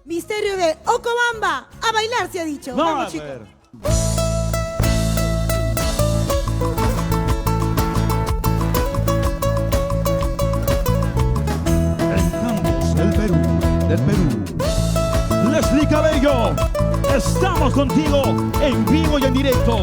Misterio de Ocobamba. A bailar se ha dicho. Vamos, chicos. En Campos del Perú. Leslie Cabello, estamos contigo en vivo y en directo.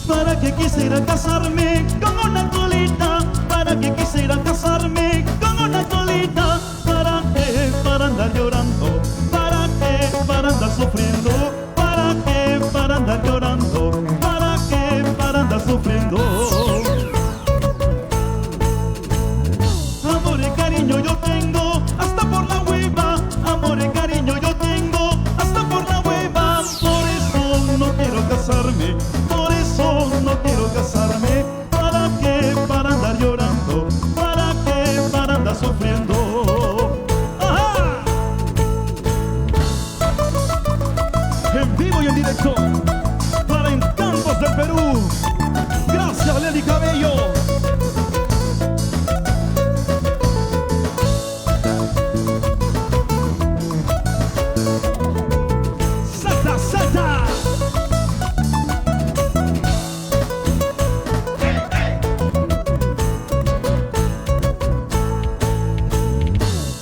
Para que quisiera casarme con una colita, para que quisiera casarme con una colita, ¿para qué? Para andar llorando, ¿para qué? Para andar sufriendo, ¿para qué? Para andar llorando, ¿para qué? Para andar sufriendo. Amor y cariño yo tengo hasta por la hueva, amor y cariño yo tengo hasta por la hueva, por eso no quiero casarme, por eso no quiero casarme. ¿Para qué? Para andar llorando, ¿para qué? Para andar sufriendo. ¡Ajá! En vivo y en directo para En Campos del Perú. Gracias, Leslie Cabello. ¡Salta, salta!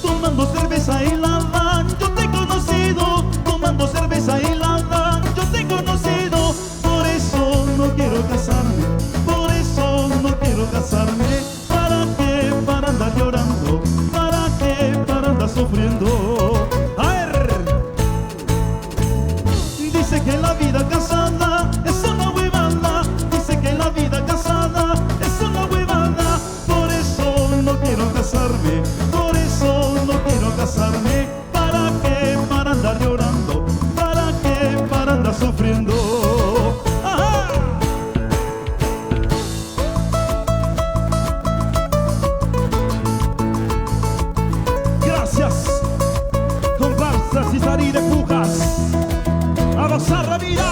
Tomando cerveza helada, yo te he conocido. Tomando cerveza helada, yo te he conocido. Por eso no quiero casarme, por eso no quiero casarme. ¿Para qué? Para andar llorando, ¿para qué? Para andar sufriendo. A ver, dice que la vida casada es una huevada, dice que la vida casada es una huevada. Por eso no quiero casarme, por eso no quiero casarme. ¿Para qué? Para andar llorando, ¿para qué? Para andar sufriendo. ¡Ajá! Gracias, comparsas y salir de pujas. A gozar la vida.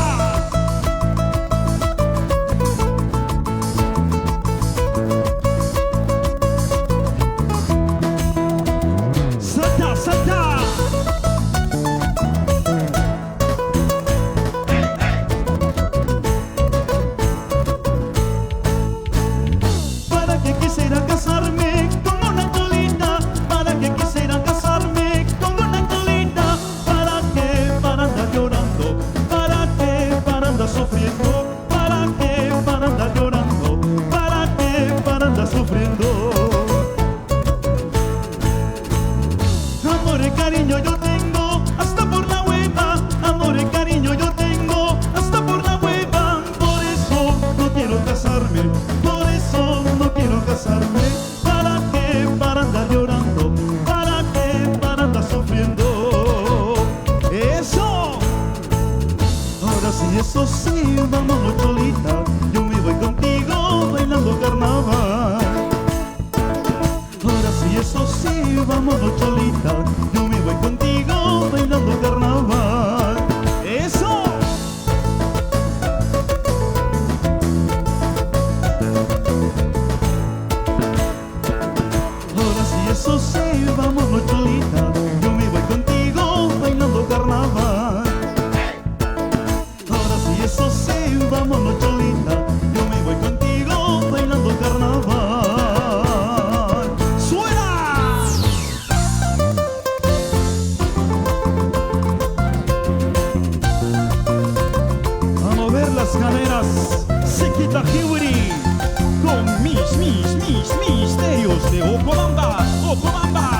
Salta, salta. Para que quisiera casarme con una colita, para que quisiera casarme con una colita, ¿para qué? Para andar llorando, ¿para qué? Para andar sufriendo, ¿para qué? Para andar llorando, ¿para qué? Para andar sufriendo. Amor y cariño yo tengo hasta por la hueva, amor y cariño yo tengo hasta por la hueva. Por eso no quiero casarme, por eso no quiero casarme. ¿Para qué? Para andar llorando, ¿para qué? Para andar sufriendo. Eso. Ahora sí, eso sí, vámonos cholita, yo me voy contigo bailando carnaval. Ahora sí, eso sí, vámonos cholita, yo me voy contigo bailando carnaval. Eso. Ahora sí, eso sí, vámonos cholita, yo me voy contigo bailando carnaval. Ahora sí, eso sí, vámonos cholita, yo me voy contigo bailando carnaval. ¡Suena! A mover las caderas. Sequita Hiwiri. Con mis misterios de Ocobamba. Ocobamba.